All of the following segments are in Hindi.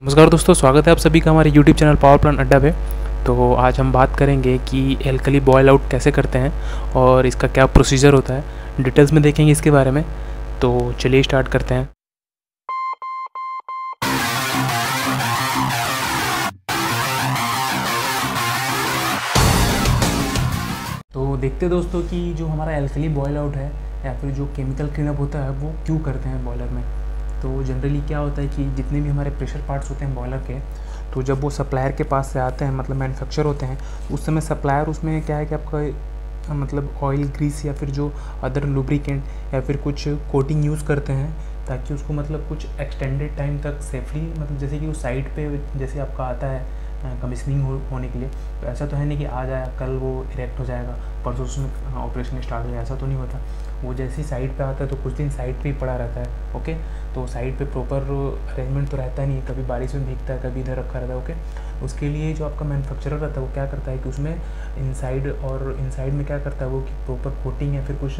नमस्कार दोस्तों, स्वागत है आप सभी का हमारे YouTube चैनल पावर प्लांट अड्डा पे। तो आज हम बात करेंगे कि एल्कली बॉयल आउट कैसे करते हैं और इसका क्या प्रोसीजर होता है, डिटेल्स में देखेंगे इसके बारे में। तो चलिए स्टार्ट करते हैं। तो देखते हैं दोस्तों कि जो हमारा एल्कली बॉयल आउट है या फिर जो केमिकल क्लीनअप होता है वो क्यों करते हैं बॉयलर में। तो जनरली क्या होता है कि जितने भी हमारे प्रेशर पार्ट्स होते हैं बॉयलर के, तो जब वो सप्लायर के पास से आते हैं, मतलब मैन्युफैक्चर होते हैं, उस समय सप्लायर उसमें क्या है कि आपका मतलब ऑयल, ग्रीस या फिर जो अदर लुब्रिकेंट या फिर कुछ कोटिंग यूज़ करते हैं ताकि उसको मतलब कुछ एक्सटेंडेड टाइम तक सेफली, मतलब जैसे कि उस साइड पे जैसे आपका आता है कमीशनिंग होने के लिए, तो ऐसा तो है नहीं कि आज आया कल वो इरेक्ट हो जाएगा, परसों उसमें ऑपरेशन स्टार्ट हो जाए, ऐसा तो नहीं होता। वो जैसे ही साइड पे आता है तो कुछ दिन साइड पे ही पड़ा रहता है। ओके, तो साइड पे प्रॉपर अरेंजमेंट तो रहता नहीं है, कभी बारिश में भीगता है, कभी इधर रखा रहता है। ओके, उसके लिए जो आपका मैन्युफैक्चरर रहता है वो क्या करता है कि उसमें इनसाइड में क्या करता है वो कि प्रॉपर कोटिंग या फिर कुछ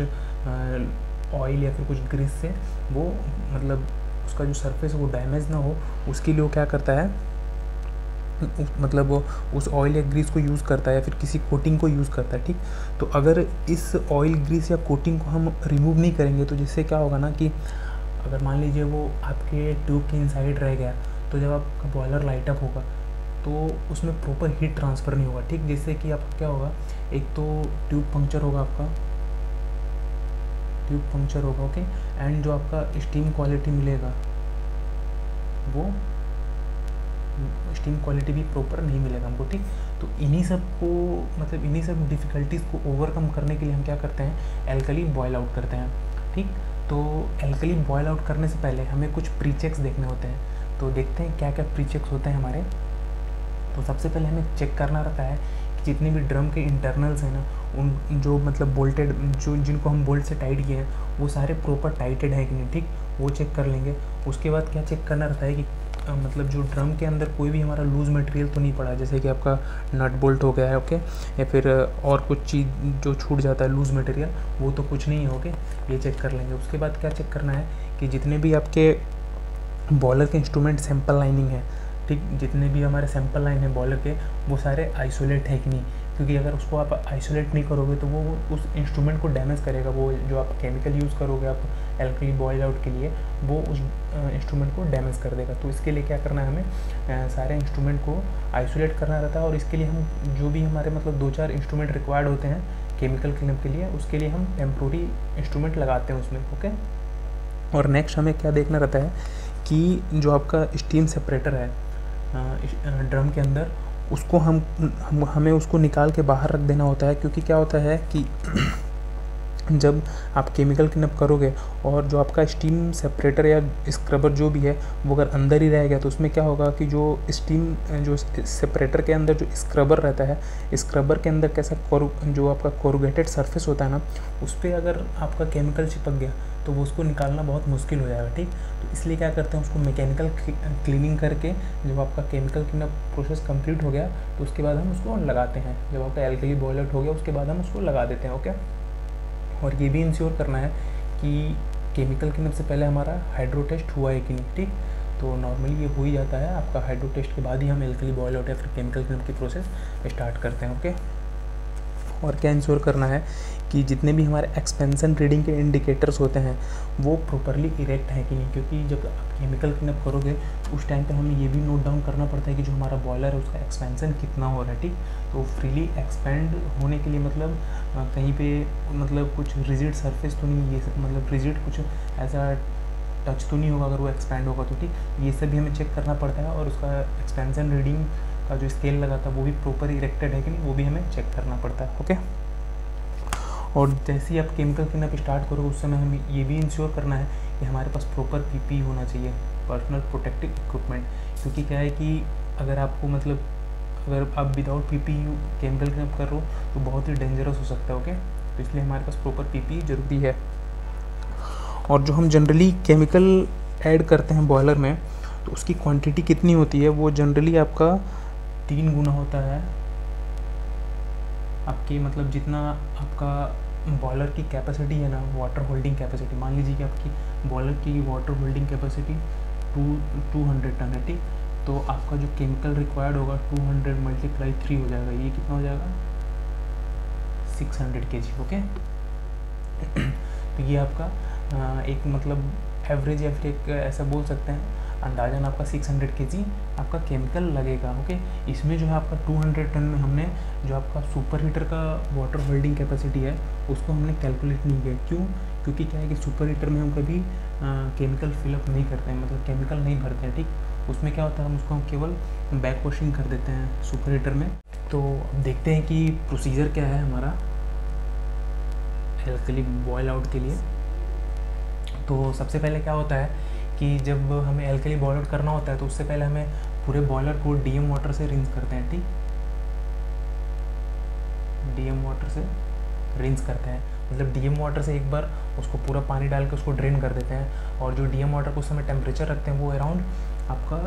ऑयल या फिर कुछ ग्रीस से वो मतलब उसका जो सरफेस है वो डैमेज ना हो, उसके लिए वो क्या करता है, मतलब वो उस ऑयल या ग्रीस को यूज़ करता है या फिर किसी कोटिंग को यूज़ करता है। ठीक, तो अगर इस ऑयल, ग्रीस या कोटिंग को हम रिमूव नहीं करेंगे तो जिससे क्या होगा ना कि अगर मान लीजिए वो आपके ट्यूब के इनसाइड रह गया, तो जब आपका बॉयलर लाइट अप होगा तो उसमें प्रॉपर हीट ट्रांसफ़र नहीं होगा। ठीक, जिससे कि आपका क्या होगा, एक तो ट्यूब पंक्चर होगा, आपका ट्यूब पंक्चर होगा। ओके, एंड जो आपका स्टीम क्वालिटी मिलेगा वो स्टीम क्वालिटी भी प्रॉपर नहीं मिलेगा हमको। ठीक, तो इन्हीं सब को मतलब इन्हीं सब डिफ़िकल्टीज़ को ओवरकम करने के लिए हम क्या करते हैं, एल्कली बॉयल आउट करते हैं। ठीक, तो एल्कली बॉयल आउट करने से पहले हमें कुछ प्री चेक्स देखने होते हैं। तो देखते हैं क्या क्या प्री चेक्स होते हैं हमारे। तो सबसे पहले हमें चेक करना रहता है कि जितने भी ड्रम के इंटरनल्स हैं ना, उन जो मतलब बोल्टेड, जो जिनको हम बोल्ट से टाइट किए हैं वो सारे प्रॉपर टाइटेड है कि नहीं। ठीक, वो चेक कर लेंगे। उसके बाद क्या चेक करना रहता है कि मतलब जो ड्रम के अंदर कोई भी हमारा लूज़ मटेरियल तो नहीं पड़ा, जैसे कि आपका नट बोल्ट हो गया है। ओके, या फिर और कुछ चीज़ जो छूट जाता है लूज़ मटेरियल, वो तो कुछ नहीं है। ओके, ये चेक कर लेंगे। उसके बाद क्या चेक करना है कि जितने भी आपके बॉयलर के इंस्ट्रूमेंट सैंपल लाइनिंग है, ठीक, जितने भी हमारे सैंपल लाइन है बॉयलर के, वो सारे आइसोलेट है कि नहीं, क्योंकि अगर उसको आप आइसोलेट नहीं करोगे तो वो उस इंस्ट्रूमेंट को डैमेज करेगा। वो जो आप केमिकल यूज़ करोगे आप एल्कली बॉयल आउट के लिए, वो उस इंस्ट्रूमेंट को डैमेज कर देगा। तो इसके लिए क्या करना है, हमें सारे इंस्ट्रूमेंट को आइसोलेट करना रहता है। और इसके लिए हम जो भी हमारे मतलब 2-4 इंस्ट्रूमेंट रिक्वायर्ड होते हैं केमिकल क्लीनअप के लिए, उसके लिए हम टेम्प्रोरी इंस्ट्रूमेंट लगाते हैं उसमें। ओके, और नेक्स्ट हमें क्या देखना रहता है कि जो आपका स्टीम सेपरेटर है ड्रम के अंदर, उसको हमें उसको निकाल के बाहर रख देना होता है। क्योंकि क्या होता है कि जब आप केमिकल क्लीनअप करोगे और जो आपका स्टीम सेपरेटर या स्क्रबर जो भी है वो अगर अंदर ही रह गया, तो उसमें क्या होगा कि जो सेपरेटर के अंदर जो स्क्रबर रहता है, स्क्रबर के अंदर कैसा जो आपका कोरुगेटेड सरफेस होता है ना, उस पर अगर आपका केमिकल चिपक गया तो वो उसको निकालना बहुत मुश्किल हो जाएगा। ठीक, तो इसलिए क्या करते हैं, उसको मैकेनिकल क्लीनिंग करके जब आपका केमिकल क्लीनअप प्रोसेस कंप्लीट हो गया तो उसके बाद हम उसको लगाते हैं। जब आपका एल्कली बॉयल आउट हो गया उसके बाद हम उसको लगा देते हैं। ओके, और ये भी इंश्योर करना है कि केमिकल क्लीनअप से पहले हमारा हाइड्रो टेस्ट हुआ है कि नहीं। ठीक, तो नॉर्मली ये हो ही जाता है, आपका हाइड्रो टेस्ट के बाद ही हम एल्कली बॉयल आउट या फिर केमिकल क्लीनअप की प्रोसेस स्टार्ट करते हैं। ओके, और क्या इंश्योर करना है कि जितने भी हमारे एक्सपेंशन रीडिंग के इंडिकेटर्स होते हैं वो प्रॉपरली इरेक्ट है कि नहीं, क्योंकि जब आप केमिकल क्लीनअप करोगे तो उस टाइम पे हमें ये भी नोट डाउन करना पड़ता है कि जो हमारा बॉयलर है उसका एक्सपेंशन कितना हो रहा है। ठीक, तो फ्रीली एक्सपेंड होने के लिए मतलब कहीं पे मतलब कुछ रिजिड सरफेस तो नहीं, ये मतलब रिजिड कुछ ऐसा टच तो नहीं होगा अगर वो एक्सपैंड होगा तो। ठीक, ये सब भी हमें चेक करना पड़ता है। और उसका एक्सपेंशन रीडिंग का जो स्केल लगा था वो भी प्रॉपर इरेक्टेड है कि नहीं, वो भी हमें चेक करना पड़ता है। ओके, और जैसे ही आप केमिकल क्लीनअप स्टार्ट करोगे उस समय हमें ये भी इंश्योर करना है कि हमारे पास प्रॉपर पीपी होना चाहिए, पर्सनल प्रोटेक्टिव इक्विपमेंट। क्योंकि क्या है कि अगर आपको मतलब अगर आप विदाउट पीपी केमिकल क्लीनअप कर रहे हो तो बहुत ही डेंजरस हो सकता है। ओके, तो इसलिए हमारे पास प्रॉपर पीपी जरूरी है। और जो हम जनरली केमिकल ऐड करते हैं बॉयलर में, तो उसकी क्वांटिटी कितनी होती है, वो जनरली आपका 3 गुना होता है आपकी, मतलब जितना आपका बॉयलर की कैपेसिटी है ना, वाटर होल्डिंग कैपेसिटी। मान लीजिए कि आपकी बॉयलर की वाटर होल्डिंग कैपेसिटी 200 टन है। ठीक, तो आपका जो केमिकल रिक्वायर्ड होगा 200 मल्टीप्लाई 3 हो जाएगा, ये कितना हो जाएगा 600 kg। ओके तो ये आपका एक मतलब एवरेज या फिर एक ऐसा बोल सकते हैं अंदाजन आपका 600 kg आपका केमिकल लगेगा। ओके इसमें जो है आपका 200 टन में हमने जो आपका सुपर हीटर का वाटर होल्डिंग कैपेसिटी है उसको हमने कैलकुलेट नहीं किया। क्यों? क्योंकि क्या है कि सुपर हीटर में हम कभी केमिकल फिलअप नहीं करते हैं, मतलब केमिकल नहीं भरते हैं। ठीक उसमें क्या होता है हम उसको हम केवल बैक वॉशिंग कर देते हैं सुपर हीटर में। तो अब देखते हैं कि प्रोसीजर क्या है हमारा एल्कली बॉयल आउट के लिए। तो सबसे पहले क्या होता है कि जब हमें एल्कली बॉयल आउट करना होता है तो उससे पहले हमें पूरे बॉयलर को डीएम वाटर से रिंस करते हैं। ठीक डीएम वाटर से रिंस करते हैं, मतलब डीएम वाटर से एक बार उसको पूरा पानी डाल के उसको ड्रेन कर देते हैं। और जो डीएम वाटर को उस समय टेम्परेचर रखते हैं वो अराउंड आपका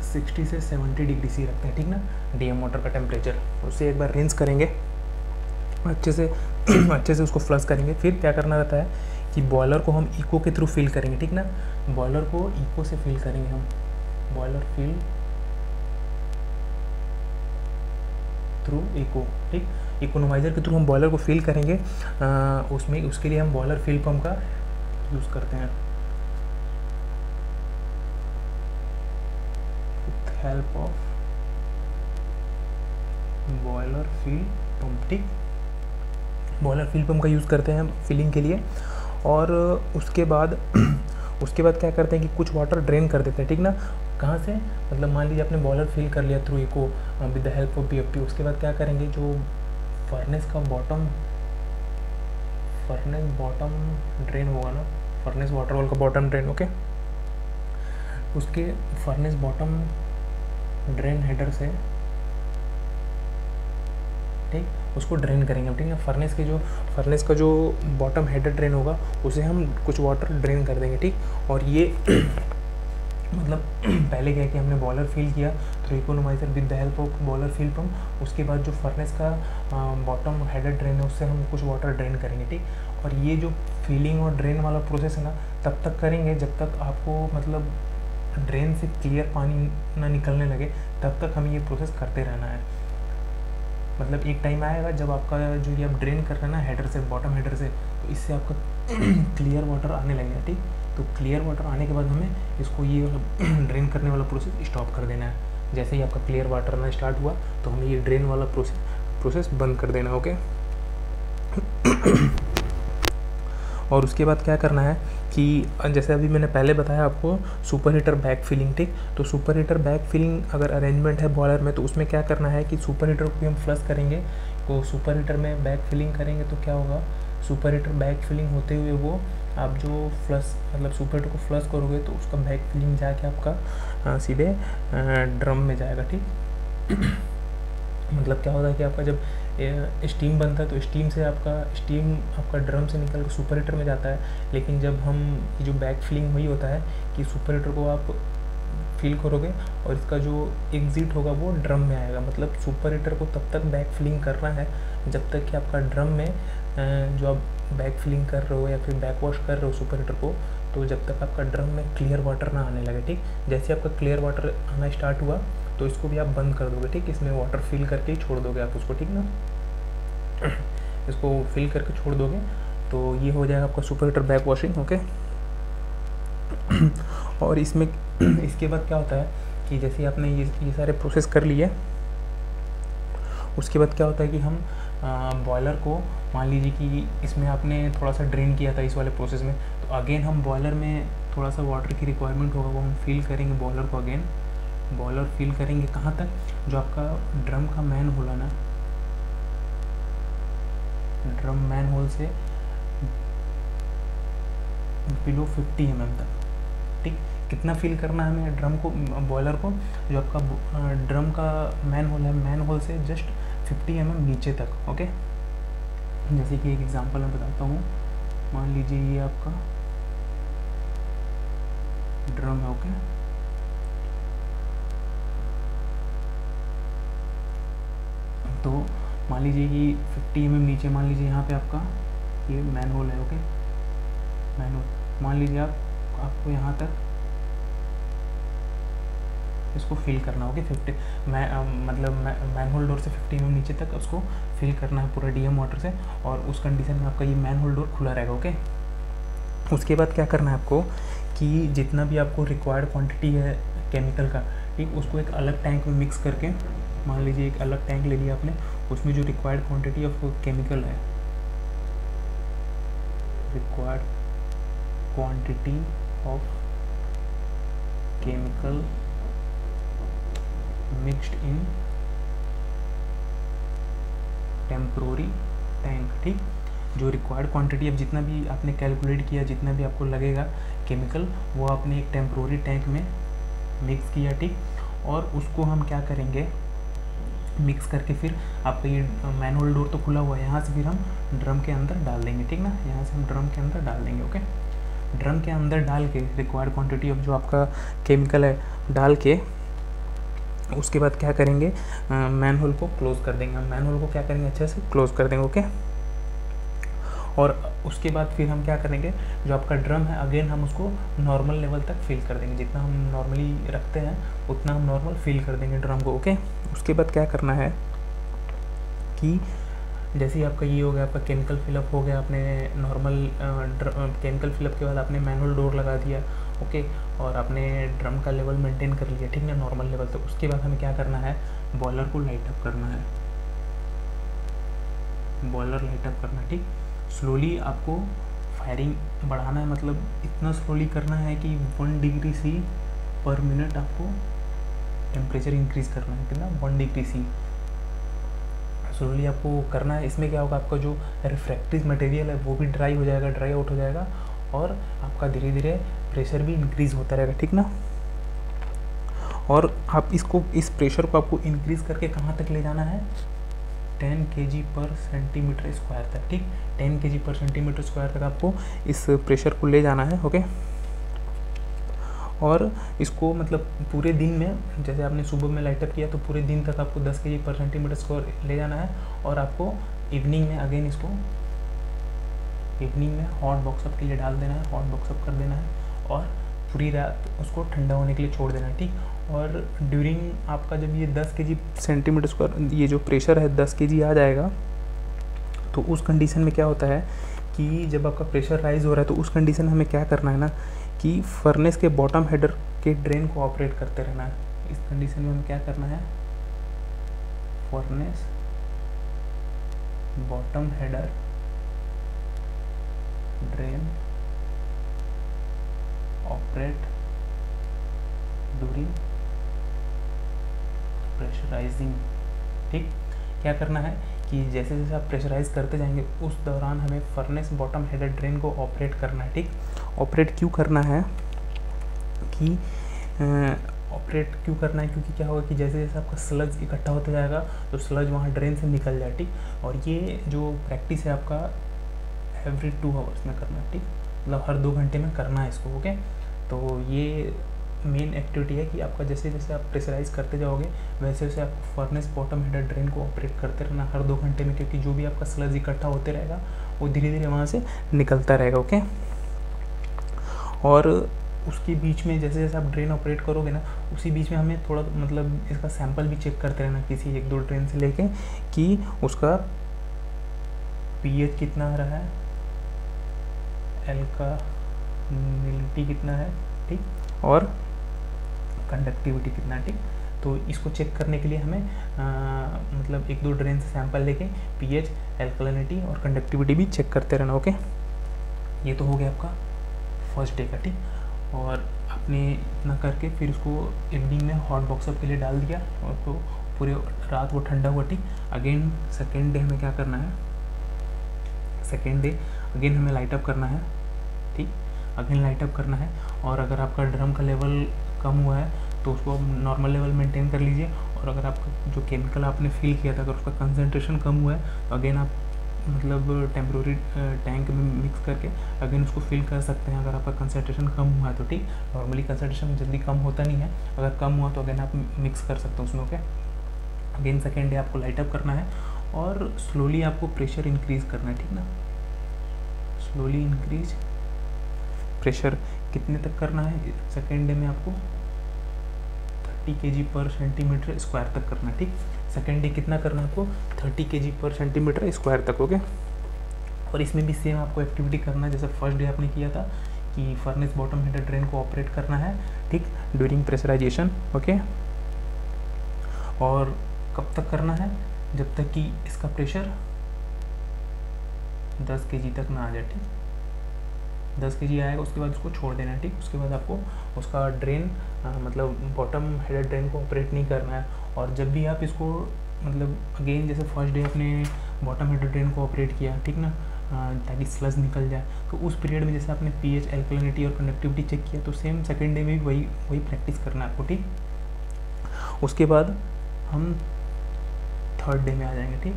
60 से 70 डिग्री सी रखते हैं। ठीक ना डीएम वाटर का टेम्परेचर, उससे एक बार रिंस करेंगे अच्छे से अच्छे से उसको फ्लश करेंगे। फिर क्या करना रहता है कि बॉयलर को हम इको के थ्रू फिल करेंगे। ठीक ना बॉयलर को इको से फिल करेंगे हम, बॉयलर फिल थ्रू इको। ठीक इकोनोमाइज़र के थ्रू हम बॉयलर को फिल करेंगे। उसमें उसके लिए हम बॉयलर फिल पंप का यूज़ करते हैं with help of boiler fill pump. ठीक बॉयलर फिल पंप का यूज़ करते हैं हम फिलिंग के लिए। और उसके बाद क्या करते हैं कि कुछ वाटर ड्रेन कर देते हैं। ठीक ना कहाँ से, मतलब मान लीजिए आपने बॉयलर फिल कर लिया through eco with the help of BFP. उसके बाद क्या करेंगे जो फर्नेस का बॉटम ड्रेन होगा ना, फर्नेस वाटर होल का बॉटम ड्रेन। ओके उसके फर्नेस बॉटम ड्रेन हेडर से ठीक उसको ड्रेन करेंगे। ठीक है फर्नेस का जो बॉटम हेडर ड्रेन होगा उसे हम कुछ वाटर ड्रेन कर देंगे। ठीक और ये मतलब पहले क्या कि हमने बॉयलर फिल किया through economiser with the help of boiler fill pump. उसके बाद जो फर्नेस का बॉटम हेडर ड्रेन है उससे हम कुछ वाटर ड्रेन करेंगे। ठीक और ये जो फिलिंग और ड्रेन वाला प्रोसेस है ना तब तक करेंगे जब तक आपको मतलब ड्रेन से क्लियर पानी ना निकलने लगे, तब तक हमें ये प्रोसेस करते रहना है। मतलब एक टाइम आएगा जब आपका जो ये आप ड्रेन कर रहे हैं ना हेडर से, बॉटम हेडर से, तो इससे आपका क्लियर वाटर आने लगेगा। ठीक तो क्लियर वाटर आने के बाद हमें इसको ये ड्रेन करने वाला प्रोसेस स्टॉप कर देना है। जैसे ही आपका क्लियर वाटर आना स्टार्ट हुआ तो हमें ये ड्रेन वाला प्रोसेस बंद कर देना। ओके और उसके बाद क्या करना है कि जैसे अभी मैंने पहले बताया आपको सुपर हीटर बैक फिलिंग। ठीक तो सुपर हीटर बैक फिलिंग अगर अरेंजमेंट है बॉयलर में तो उसमें क्या करना है कि सुपर हीटर को भी हम फ्लश करेंगे। तो सुपर हीटर में बैक फिलिंग करेंगे तो क्या होगा, सुपर हीटर बैक फिलिंग होते हुए वो आप जो फ्लश मतलब सुपर हीटर को फ्लश करोगे तो उसका बैक फिलिंग जाके आपका सीधे ड्रम में जाएगा। ठीक मतलब क्या होता है कि आपका जब स्टीम बनता है तो स्टीम आपका ड्रम से निकल कर सुपर हीटर में जाता है। लेकिन जब हम जो बैक फिलिंग वही होता है कि सुपर हीटर को आप फिल करोगे और इसका जो एग्जिट होगा वो ड्रम में आएगा। मतलब सुपर हीटर को तब तक बैक फिलिंग करना है जब तक कि आपका ड्रम में जो आप बैक फिलिंग कर रहे हो या फिर बैक वॉश कर रहे हो सुपर हीटर को, तो जब तक आपका ड्रम में क्लियर वाटर ना आने लगे। ठीक जैसे आपका क्लियर वाटर आना स्टार्ट हुआ तो इसको भी आप बंद कर दोगे। ठीक इसमें वाटर फिल करके ही छोड़ दोगे आप उसको। ठीक ना इसको फिल करके छोड़ दोगे तो ये हो जाएगा आपका super heater back washing. Okay और इसमें इसके बाद क्या होता है कि जैसे आपने ये सारे प्रोसेस कर लिए, उसके बाद क्या होता है कि हम बॉयलर को मान लीजिए कि इसमें आपने थोड़ा सा ड्रेन किया था इस वाले प्रोसेस में, तो अगेन हम बॉयलर में थोड़ा सा वाटर की रिक्वायरमेंट होगा वो हम फिल करेंगे बॉयलर को। अगेन बॉयलर फिल करेंगे कहाँ तक, जो आपका ड्रम का मैन होल है ना, ड्रम मैन होल से बिलो 50 mm तक। ठीक कितना फिल करना है हमें ड्रम को, बॉयलर को, जो आपका ड्रम का मैन होल है, मैन होल से जस्ट 50 mm नीचे तक। ओके जैसे कि एक एग्जांपल मैं बताता हूँ। मान लीजिए ये आपका ड्रम है। ओके तो मान लीजिए कि 50 mm नीचे, मान लीजिए यहाँ पे आपका ये मैन होल है। ओके मैन होल मान लीजिए आपको यहाँ तक इसको फिल करना होगा 50 मतलब मैन होल डोर से 50 mm नीचे तक उसको फिल करना है पूरा DM वाटर से, और उस कंडीशन में आपका ये मैन होल डोर खुला रहेगा। ओके, उसके बाद क्या करना है आपको कि जितना भी आपको रिक्वायर्ड क्वांटिटी है केमिकल का, ठीक, उसको एक अलग टैंक में मिक्स करके, मान लीजिए एक अलग टैंक ले लिया आपने, उसमें जो रिक्वायर्ड क्वांटिटी ऑफ केमिकल है, required quantity of chemical mixed in temporary tank, ठीक, जो रिक्वायर्ड क्वांटिटी अब जितना भी आपने कैलकुलेट किया, जितना भी आपको लगेगा केमिकल, वो आपने एक टेम्प्रोरी टैंक में मिक्स किया, ठीक, और उसको हम क्या करेंगे, मिक्स करके फिर आपका ये मैनुअल डोर तो खुला हुआ है, यहाँ से फिर हम ड्रम के अंदर डाल देंगे, ठीक ना, यहाँ से हम ड्रम के अंदर डाल देंगे। ओके, ड्रम के अंदर डाल के रिक्वायर्ड क्वांटिटी ऑफ जो आपका केमिकल है डाल के, उसके बाद क्या करेंगे, मैन होल को क्लोज़ कर देंगे। हम मैन होल को क्या करेंगे, अच्छे से क्लोज़ कर देंगे। ओके, और उसके बाद फिर हम क्या करेंगे, जो आपका ड्रम है अगेन हम उसको नॉर्मल लेवल तक फिल कर देंगे, जितना हम नॉर्मली रखते हैं उतना हम नॉर्मल फिल कर देंगे ड्रम को। ओके, उसके बाद क्या करना है कि जैसे ही आपका ये हो गया, आपका केमिकल फिलअप हो गया, आपने नॉर्मल केमिकल फिलअप के बाद आपने मैनुअल डोर लगा दिया। ओके, और आपने ड्रम का लेवल मेंटेन कर लिया, ठीक ना, नॉर्मल लेवल। तो उसके बाद हमें क्या करना है, बॉयलर को लाइट अप करना है, बॉयलर लाइट अप करना, ठीक। स्लोली आपको फायरिंग बढ़ाना है, मतलब इतना स्लोली करना है कि 1 डिग्री C पर मिनट आपको टेम्परेचर इंक्रीज़ करना है, कितना, 1 डिग्री C स्लोली आपको करना है। इसमें क्या होगा, आपका जो रिफ्रैक्टिव मटेरियल है वो भी ड्राई हो जाएगा, ड्राई आउट हो जाएगा, और आपका धीरे धीरे प्रेशर भी इंक्रीज़ होता रहेगा, ठीक ना। और आप इसको, इस प्रेशर को आपको इंक्रीज़ करके कहाँ तक ले जाना है, 10 kg पर सेंटीमीटर स्क्वायर तक, ठीक, 10 kg पर सेंटीमीटर स्क्वायर तक आपको इस प्रेशर को ले जाना है। ओके, और इसको मतलब पूरे दिन में, जैसे आपने सुबह में लाइटअप किया तो पूरे दिन तक आपको 10 kg पर सेंटीमीटर स्क्वायर ले जाना है, और आपको इवनिंग में अगेन इसको इवनिंग में हॉट बॉक्सअप के लिए डाल देना है, हॉट बॉक्सअप कर देना है, और पूरी रात उसको ठंडा होने के लिए छोड़ देना है, ठीक। और ड्यूरिंग आपका जब ये 10 kg सेंटीमीटर स्क्वायर, ये जो प्रेशर है 10 kg आ जाएगा, तो उस कंडीशन में क्या होता है कि जब आपका प्रेशर राइज हो रहा है तो उस कंडीशन में हमें क्या करना है ना कि फर्नेस के बॉटम हेडर के ड्रेन को ऑपरेट करते रहना है। इस कंडीशन में हमें क्या करना है, furnace bottom header drain operate during pressurising, ठीक। क्या करना है कि जैसे जैसे आप प्रेशराइज करते जाएंगे उस दौरान हमें फर्नेस बॉटम हेडर ड्रेन को ऑपरेट करना है, ठीक। ऑपरेट क्यों करना है कि ऑपरेट क्यों करना है, क्योंकि क्या होगा कि जैसे जैसे आपका स्लज इकट्ठा होता जाएगा तो स्लज वहाँ ड्रेन से निकल जाए, ठीक। और ये जो प्रैक्टिस है आपका एवरी 2 आवर्स में करना है, ठीक, मतलब हर 2 घंटे में करना है इसको। ओके, तो ये मेन एक्टिविटी है कि आपका जैसे जैसे आप प्रेशराइज करते जाओगे वैसे वैसे आप फर्नेस बॉटम हेडर ड्रेन को ऑपरेट करते रहना हर 2 घंटे में, क्योंकि जो भी आपका स्लज इकट्ठा होते रहेगा वो धीरे धीरे वहाँ से निकलता रहेगा। ओके, और उसके बीच में जैसे जैसे आप ड्रेन ऑपरेट करोगे ना, उसी बीच में हमें थोड़ा मतलब इसका सैंपल भी चेक करते रहना किसी 1-2 ड्रेन से लेके कि उसका pH कितना आ रहा है, एल्कालिनिटी कितना है, ठीक, और कंडक्टिविटी कितना है, ठीक। तो इसको चेक करने के लिए हमें मतलब 1-2 ड्रेन से सैंपल लेके pH, एल्कालिनिटी और कंडक्टिविटी भी चेक करते रहना। ओके, ये तो हो गया आपका फर्स्ट डे का, ठीक। और आपने इतना करके फिर उसको इवनिंग में हॉट बॉक्सअप के लिए डाल दिया और तो पूरे रात वो ठंडा हुआ, ठीक। अगेन सेकेंड डे हमें क्या करना है, सेकेंड डे अगेन हमें लाइट अप करना है, ठीक, अगेन लाइट अप करना है। और अगर आपका ड्रम का लेवल कम हुआ है तो उसको नॉर्मल लेवल मेंटेन कर लीजिए, और अगर आपका जो केमिकल आपने फिल किया था अगर उसका कंसंट्रेशन कम हुआ है तो अगेन आप मतलब टेम्प्रोरी टैंक में मिक्स करके अगेन उसको फिल कर सकते हैं। अगर आपका कंसंट्रेशन कम हुआ है तो, ठीक, नॉर्मली कंसंट्रेशन जल्दी कम होता नहीं है, अगर कम हुआ तो अगेन आप मिक्स कर सकते हो उसमें। ओके, अगेन सेकेंड डे आपको लाइट अप करना है और स्लोली आपको प्रेशर इंक्रीज़ करना है, ठीक ना, स्लोली इंक्रीज प्रेशर कितने तक करना है सेकेंड डे में आपको 30 kg पर सेंटीमीटर स्क्वायर तक करना है, ठीक। सेकेंड डे कितना करना है आपको, 30 kg पर सेंटीमीटर स्क्वायर तक, ओके। और इसमें भी सेम आपको एक्टिविटी करना है जैसे फर्स्ट डे आपने किया था कि फर्नेस बॉटम हीटर ड्रेन को ऑपरेट करना है, ठीक, ड्यूरिंग प्रेशराइजेशन, ओके। और कब तक करना है, जब तक कि इसका प्रेशर 10 kg तक ना आ जाए, ठीक। 10 kg आएगा उसके बाद उसको छोड़ देना है, ठीक। उसके बाद आपको उसका ड्रेन मतलब बॉटम हेडर ड्रेन को ऑपरेट नहीं करना है। और जब भी आप इसको मतलब अगेन जैसे फर्स्ट डे आपने बॉटम हेडर ड्रेन को ऑपरेट किया, ठीक ना, ताकि स्लज निकल जाए, तो उस पीरियड में जैसे आपने पीएच, एल्कलिनिटी और कंडक्टिविटी चेक किया, तो सेम सेकेंड डे में भी वही प्रैक्टिस करना है आपको, ठीक। उसके बाद हम थर्ड डे में आ जाएंगे, ठीक।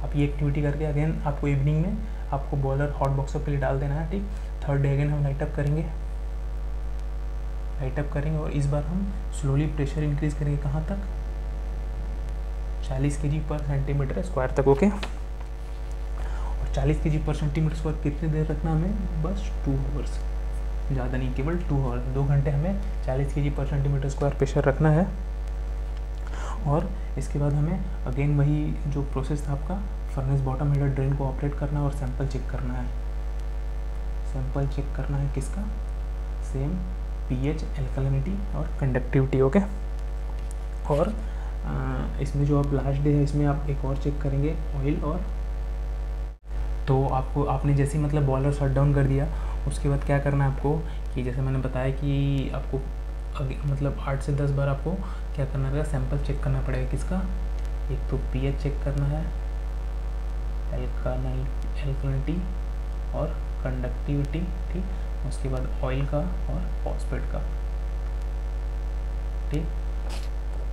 आप ये एक्टिविटी करके अगेन आपको इवनिंग में आपको बॉयलर हॉट बॉक्सर पे डाल देना है, ठीक। थर्ड डे अगेन हम लाइट अप करेंगे और इस बार हम स्लोली प्रेशर इंक्रीज करेंगे, कहाँ तक, 40 kg पर सेंटीमीटर स्क्वायर तक, ओके। और 40 kg पर सेंटीमीटर स्क्वायर कितनी देर रखना हमें, बस 2 आवर्स, ज़्यादा नहीं, केवल 2 आवर्स, 2 घंटे हमें 40 kg पर सेंटीमीटर स्क्वायर प्रेशर रखना है। और इसके बाद हमें अगेन वही जो प्रोसेस था आपका, फर्नेस बॉटम हीटर ड्रेन को ऑपरेट करना है और सैंपल चेक करना है। सैंपल चेक करना है किसका, सेम पीएच, एल्कलिनिटी और कंडक्टिविटी, ओके। और इसमें जो आप लास्ट डे है इसमें आप एक और चेक करेंगे ऑयल। और तो आपने जैसे ही मतलब बॉयलर शट डाउन कर दिया, उसके बाद क्या करना है आपको कि जैसे मैंने बताया कि आपको मतलब 8 से 10 बार आपको क्या करना रहेगा, सैंपल चेक करना पड़ेगा किसका, एक तो पीएच चेक करना है, एल्कलिनिटी और कंडक्टिविटी, ठीक। उसके बाद ऑयल का और फॉस्फेट का, ठीक।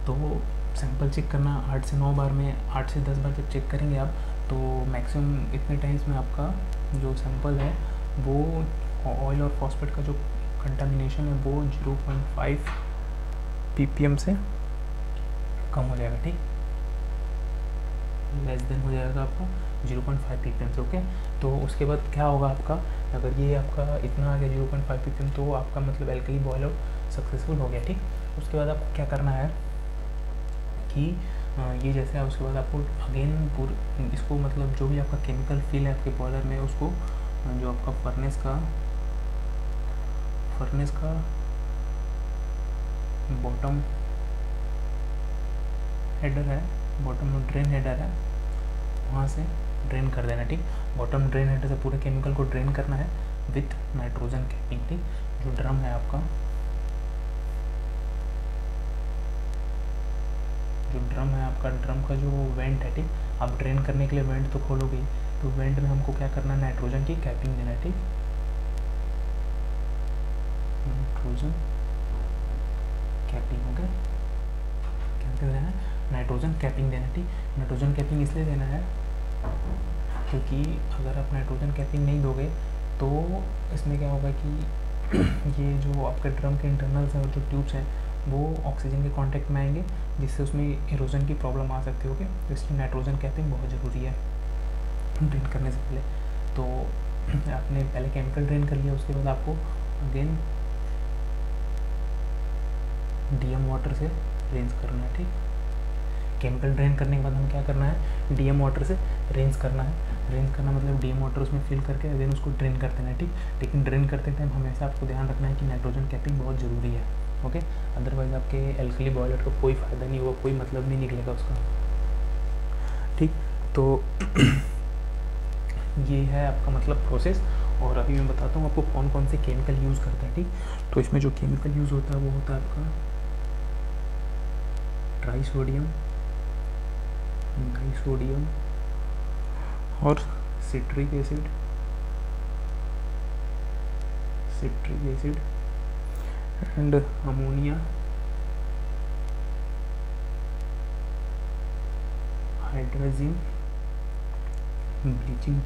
तो सैंपल चेक करना 8 से 9 बार में, 8 से 10 बार जब चेक करेंगे आप, तो मैक्सिमम इतने टाइम्स में आपका जो सैंपल है वो ऑयल और फॉस्फेट का जो कंटामिनेशन है वो 0.5 ppm से कम हो जाएगा, ठीक, लेस देन हो जाएगा आपका 0.5 ppm से, ओके। तो उसके बाद क्या होगा आपका, अगर ये आपका इतना आ गया 0.5 ppm, तो आपका मतलब एल्कली बॉयल आउट सक्सेसफुल हो गया, ठीक। उसके बाद आपको क्या करना है कि ये जैसे है उसके बाद आपको अगेन इसको मतलब जो भी आपका केमिकल फिल है आपके बॉयलर में, उसको जो आपका फर्नेस का बॉटम हेडर है, बॉटम ड्रेन हेडर है, वहाँ से ड्रेन कर देना, ठीक। बॉटम ड्रेन हेडर से पूरे केमिकल को ड्रेन करना है विथ नाइट्रोजन कैपिंग, ठीक। जो ड्रम है आपका, ड्रम का जो वेंट है, ठीक, आप ड्रेन करने के लिए वेंट तो खोलोगे, तो वेंट में हमको क्या करना है, नाइट्रोजन की कैपिंग देना है, ठीक। Nitrogen capping, okay. क्या देना है, नाइट्रोजन कैपिंग देना है, ठीक। नाइट्रोजन कैपिंग इसलिए देना है क्योंकि अगर आप नाइट्रोजन कैपिंग नहीं दोगे तो इसमें क्या होगा कि ये जो आपके ड्रम के इंटरनल्स हैं और जो ट्यूब्स हैं वो ऑक्सीजन के कांटेक्ट में आएंगे, जिससे उसमें इरोजन की प्रॉब्लम आ सकती है, ओके। तो इसलिए नाइट्रोजन कैपिंग बहुत ज़रूरी है ड्रेन करने से पहले। तो आपने पहले केमिकल ड्रेन कर लिया, उसके बाद आपको अगेन डीएम वाटर से रेंज करना है, ठीक। केमिकल ड्रेन करने के बाद हम क्या करना है, डीएम वाटर से रेंज करना है। रेंज करना मतलब डीएम वाटर उसमें फिल करके अगेन उसको ड्रेन कर देना है, ठीक। लेकिन ड्रेन करते टाइम हमेशा आपको ध्यान रखना है कि नाइट्रोजन कैपिंग बहुत ज़रूरी है, ओके। अदरवाइज आपके एल्कली बॉयलर का कोई फ़ायदा नहीं होगा, कोई मतलब नहीं निकलेगा उसका, ठीक। तो ये है आपका मतलब प्रोसेस। और अभी मैं बताता हूँ आपको कौन कौन से केमिकल यूज़ करता है, ठीक। तो इसमें जो केमिकल यूज़ होता है वो होता है आपका ट्राइसोडियम, डाइसोडियम और citric acid and ammonia, hydrogen, bleaching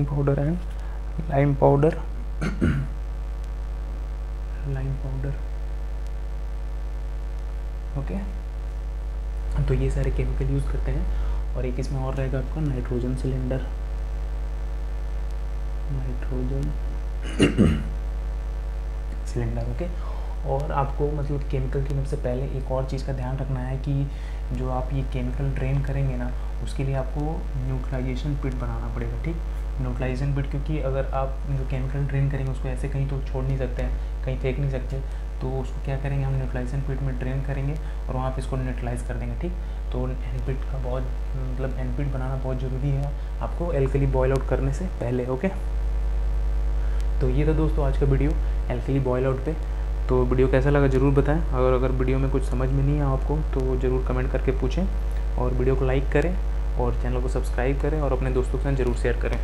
powder and lime powder okay. तो ये सारे केमिकल यूज़ करते हैं। और एक इसमें और रहेगा आपका नाइट्रोजन सिलेंडर, सिलेंडर। ओके, और आपको मतलब केमिकल क्लीनअप से पहले एक और चीज़ का ध्यान रखना है कि जो आप ये केमिकल ड्रेन करेंगे ना, उसके लिए आपको न्यूट्रलाइजेशन पिट बनाना पड़ेगा। ठीक, न्यूट्रलाइजेशन पिट, क्योंकि अगर आप जो केमिकल ड्रेन करेंगे उसको ऐसे कहीं तो छोड़ नहीं सकते हैं, कहीं फेंक नहीं सकते, तो उसको क्या करेंगे, हम न्यूट्रलाइजेशन पिट में ड्रेन करेंगे और वहाँ पे इसको न्यूट्रलाइज कर देंगे। ठीक, तो एनपिट का बहुत मतलब एनपिट बनाना बहुत ज़रूरी है आपको एल्कली बॉयल आउट करने से पहले। ओके, तो ये था दोस्तों आज का वीडियो एल्कली बॉयल आउट पे। तो वीडियो कैसा लगा ज़रूर बताएं। अगर वीडियो में कुछ समझ में नहीं आया आपको तो ज़रूर कमेंट करके पूछें, और वीडियो को लाइक करें और चैनल को सब्सक्राइब करें और अपने दोस्तों के साथ ज़रूर शेयर करें।